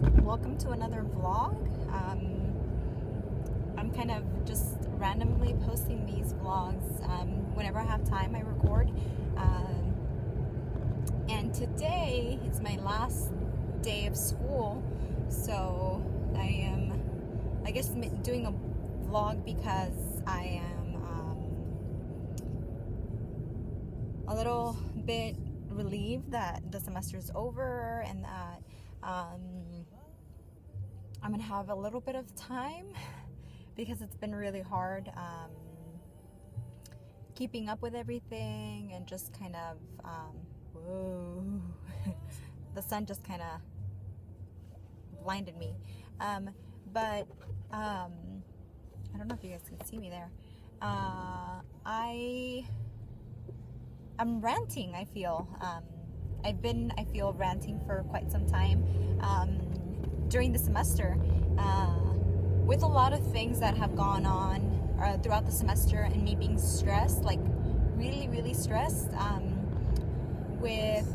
Welcome to another vlog. I'm kind of just randomly posting these vlogs. Whenever I have time, I record. And today is my last day of school, so I am, I guess, doing a vlog because I am a little bit relieved that the semester is over and that I'm gonna have a little bit of time because it's been really hard keeping up with everything and just kind of whoa the sun just kind of blinded me, but I don't know if you guys can see me there. I'm ranting, I feel. I feel ranting for quite some time during the semester with a lot of things that have gone on throughout the semester and me being stressed, like really stressed with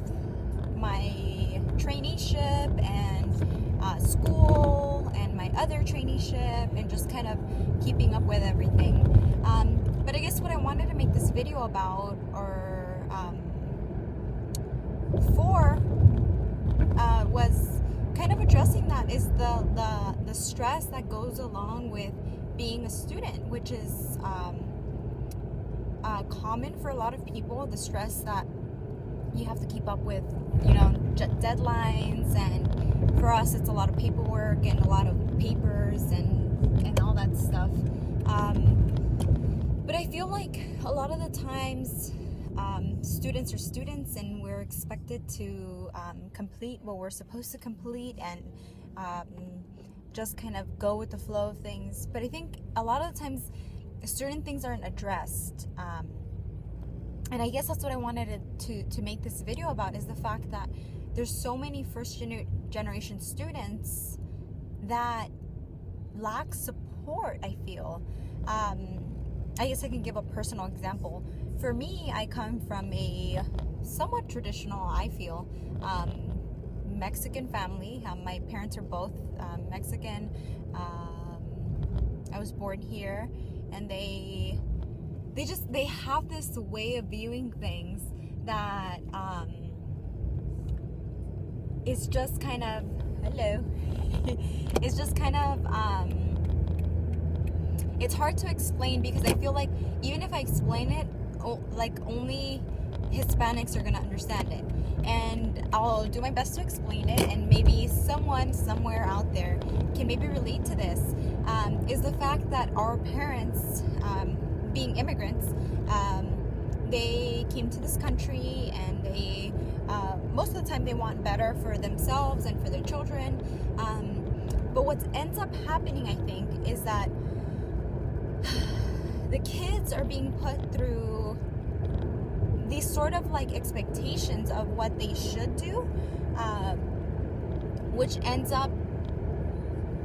my traineeship and school and my other traineeship and just kind of keeping up with everything. But I guess what I wanted to make this video about was kind of addressing that is the stress that goes along with being a student, which is common for a lot of people. The stress that you have to keep up with, deadlines, and for us it's a lot of paperwork and a lot of papers and all that stuff. But I feel like a lot of the times students are students and we're expected to complete what we're supposed to complete and just kind of go with the flow of things. But I think a lot of the times certain things aren't addressed, and I guess that's what I wanted to make this video about, is the fact that there's so many first generation students that lack support, I feel. I guess I can give a personal example. For me, I come from a somewhat traditional, I feel, Mexican family. My parents are both Mexican. I was born here, and they have this way of viewing things that is just kind of it's just kind of it's hard to explain, because I feel like even if I explain it, like, only Hispanics are gonna understand it, and I'll do my best to explain it, and maybe someone somewhere out there can maybe relate to this. Is the fact that our parents, being immigrants, they came to this country, and they most of the time they want better for themselves and for their children, but what ends up happening, I think, is that the kids are being put through these sort of like expectations of what they should do, which ends up,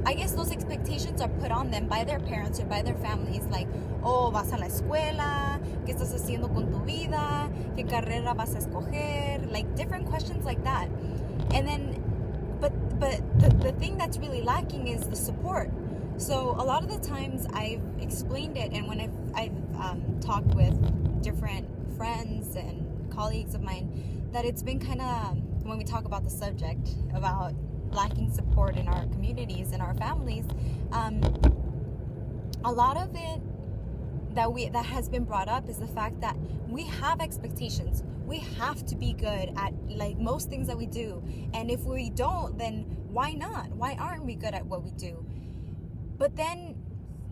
I guess those expectations are put on them by their parents or by their families, like, oh, vas a la escuela, ¿qué estás haciendo con tu vida? ¿Qué carrera vas a escoger? Like different questions like that. And then, but the thing that's really lacking is the support. So a lot of the times I've explained it, and when I've talked with different friends and colleagues of mine, that it's been kind of, when we talk about the subject about lacking support in our communities and our families, a lot of it that has been brought up is the fact that we have expectations. We have to be good at like most things that we do, and if we don't, then why not? Why aren't we good at what we do? But then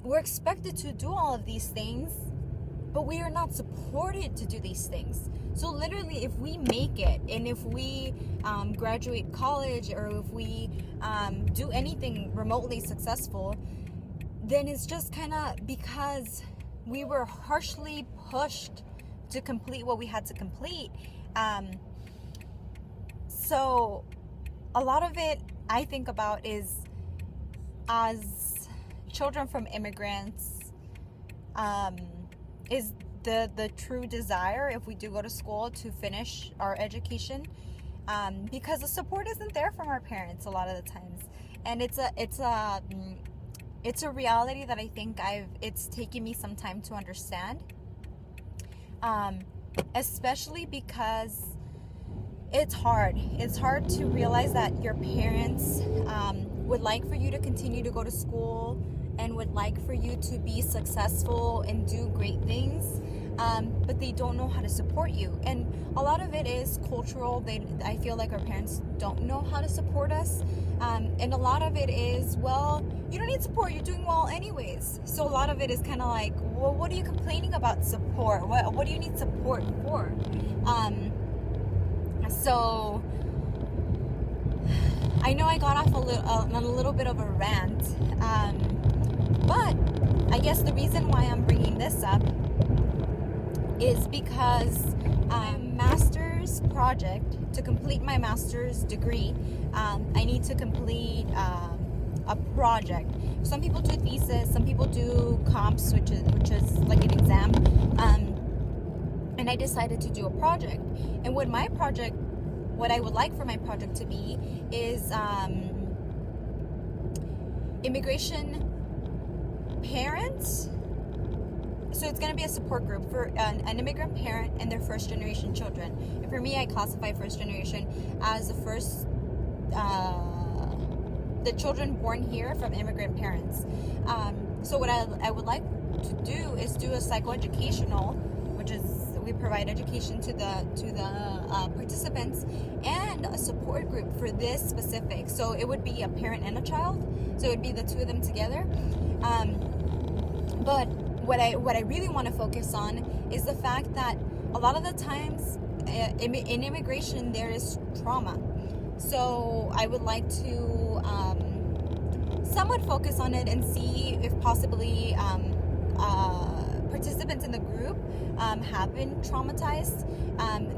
we're expected to do all of these things, but we are not supported to do these things. So literally, if we make it, and if we graduate college, or if we do anything remotely successful, then it's just kind of because we were harshly pushed to complete what we had to complete. So a lot of it I think about is, as children from immigrants, is the true desire, if we do go to school, to finish our education, because the support isn't there from our parents a lot of the times, and it's a reality that I think it's taken me some time to understand, especially because it's hard to realize that your parents would like for you to continue to go to school and would like for you to be successful and do great things, but they don't know how to support you. And a lot of it is cultural. I feel like our parents don't know how to support us, and a lot of it is, well, you don't need support, you're doing well anyways. So a lot of it is kind of like, well, what are you complaining about support? What do you need support for? So I know I got off on a little bit of a rant, but I guess the reason why I'm bringing this up is because master's project, to complete my master's degree, I need to complete a project. Some people do thesis, some people do comps, which is like an exam, and I decided to do a project. And what I would like for my project to be is immigration parents. So it's going to be a support group for an immigrant parent and their first generation children. And for me, I classify first generation as the children born here from immigrant parents. So what I would like to do is do a psychoeducational, which is we provide education to the participants, and a support group for this specific. So it would be a parent and a child. So it would be the two of them together. But what I really want to focus on is the fact that a lot of the times in immigration there is trauma. So I would like to somewhat focus on it and see if possibly participants in the group have been traumatized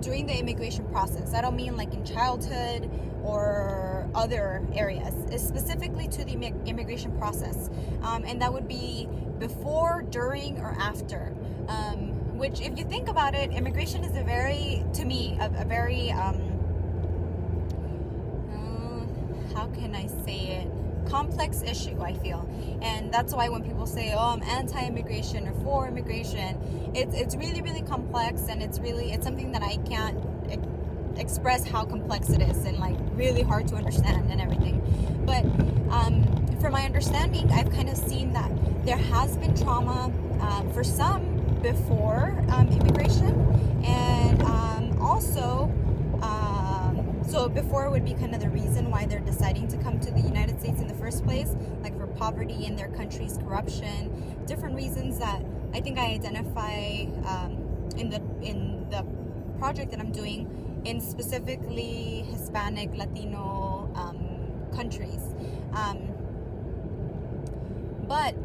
during the immigration process. I don't mean like in childhood or other areas, it's specifically to the immigration process, and that would be before, during, or after. Which, if you think about it, immigration is a very how can I say it? Complex issue, I feel. And that's why when people say, oh, I'm anti-immigration or for immigration, it's really, really complex, and it's something that I can't express how complex it is, and like really hard to understand and everything. But from my understanding, I've kind of seen that there has been trauma for some before immigration, and also so before would be kind of the reason why they're deciding to come to the United States in the first place, like for poverty in their country's corruption, different reasons that I think I identify in the project that I'm doing in specifically Hispanic, Latino countries. But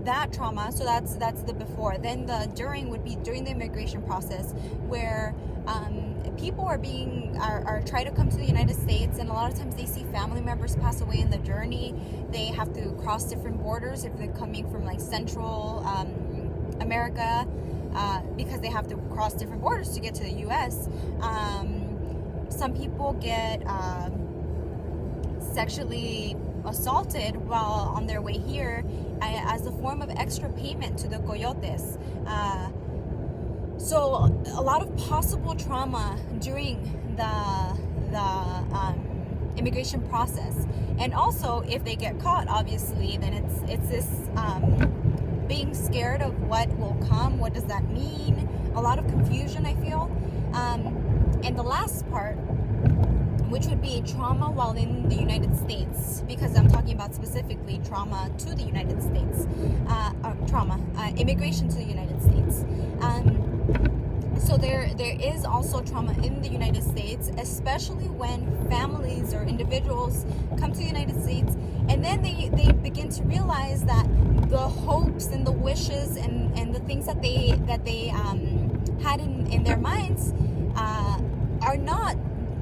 that trauma, so that's the before. Then the during would be during the immigration process, where people are trying to come to the United States, and a lot of times they see family members pass away in the journey. They have to cross different borders if they're coming from like Central America, because they have to cross different borders to get to the U.S. Some people get sexually assaulted while on their way here as a form of extra payment to the coyotes. So a lot of possible trauma during the immigration process, and also if they get caught, obviously, then it's this being scared of what will come. What does that mean? A lot of confusion, I feel. And the last part, which would be trauma while in the United States, because I'm talking about specifically trauma to the United States, immigration to the United States. So there is also trauma in the United States, especially when families or individuals come to the United States, and then they begin to realize that the hopes and the wishes and the things that they had in their minds are not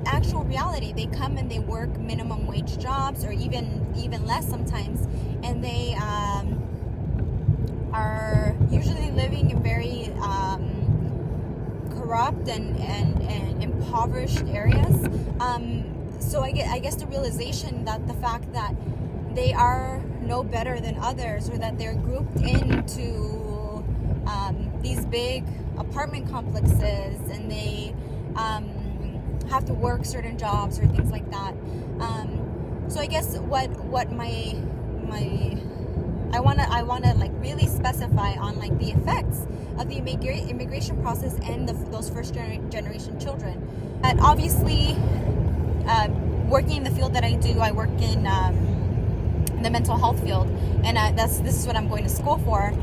actual reality. They come and they work minimum wage jobs, or even less sometimes, and they are usually living in very corrupt and impoverished areas. So I guess the realization that the fact that they are no better than others, or that they're grouped into these big apartment complexes, and they have to work certain jobs or things like that. So I guess what I wanna like really specify on like the effects of the immigration process and those first generation children. And obviously, working in the field that I do, I work in the mental health field, and this is what I'm going to school for.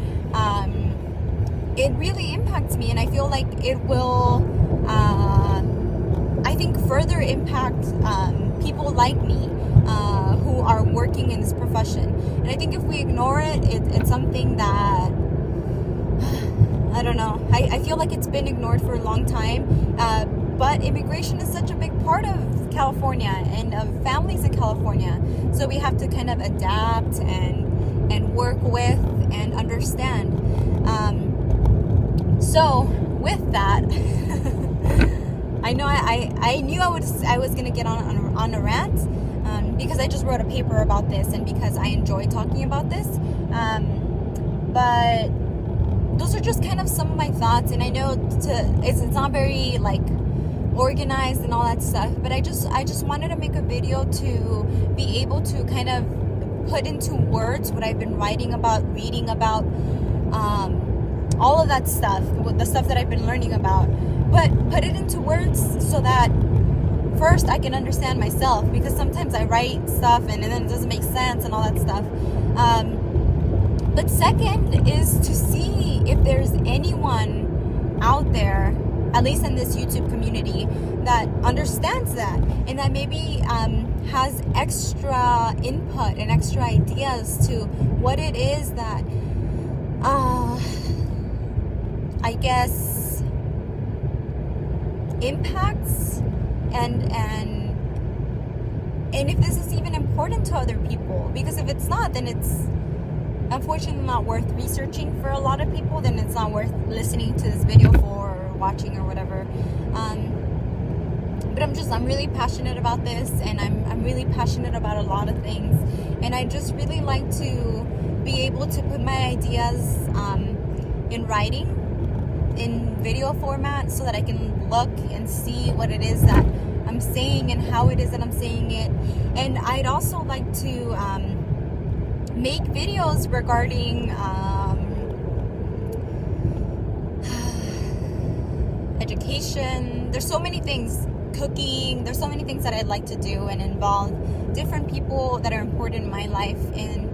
It really impacts me, and I feel like it will, I think, further impact people like me who are working in this profession. And I think if we ignore it, it's something that, I don't know, I feel like it's been ignored for a long time. But immigration is such a big part of California and of families in California. So we have to kind of adapt and work with and understand. So with that, I know I knew I was gonna get on a rant, because I just wrote a paper about this, and because I enjoy talking about this. But those are just kind of some of my thoughts, and I know it's not very like organized and all that stuff, but I just wanted to make a video to be able to kind of put into words what I've been writing about, reading about, all of that stuff, the stuff that I've been learning about, but put it into words so that first I can understand myself, because sometimes I write stuff and then it doesn't make sense and all that stuff. But second is to see if there's anyone out there, at least in this YouTube community, that understands that, and that maybe has extra input and extra ideas to what it is that I guess impacts and if this is even important to other people. Because if it's not, then it's unfortunately not worth researching for a lot of people. Then it's not worth listening to this video for, or watching, or whatever. But I'm really passionate about this, and I'm really passionate about a lot of things, and I just really like to be able to put my ideas in writing, in video format, so that I can look and see what it is that I'm saying and how it is that I'm saying it. And I'd also like to make videos regarding education. There's so many things, cooking, there's so many things that I'd like to do and involve different people that are important in my life. And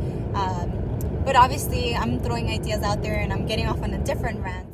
but obviously I'm throwing ideas out there, and I'm getting off on a different rant.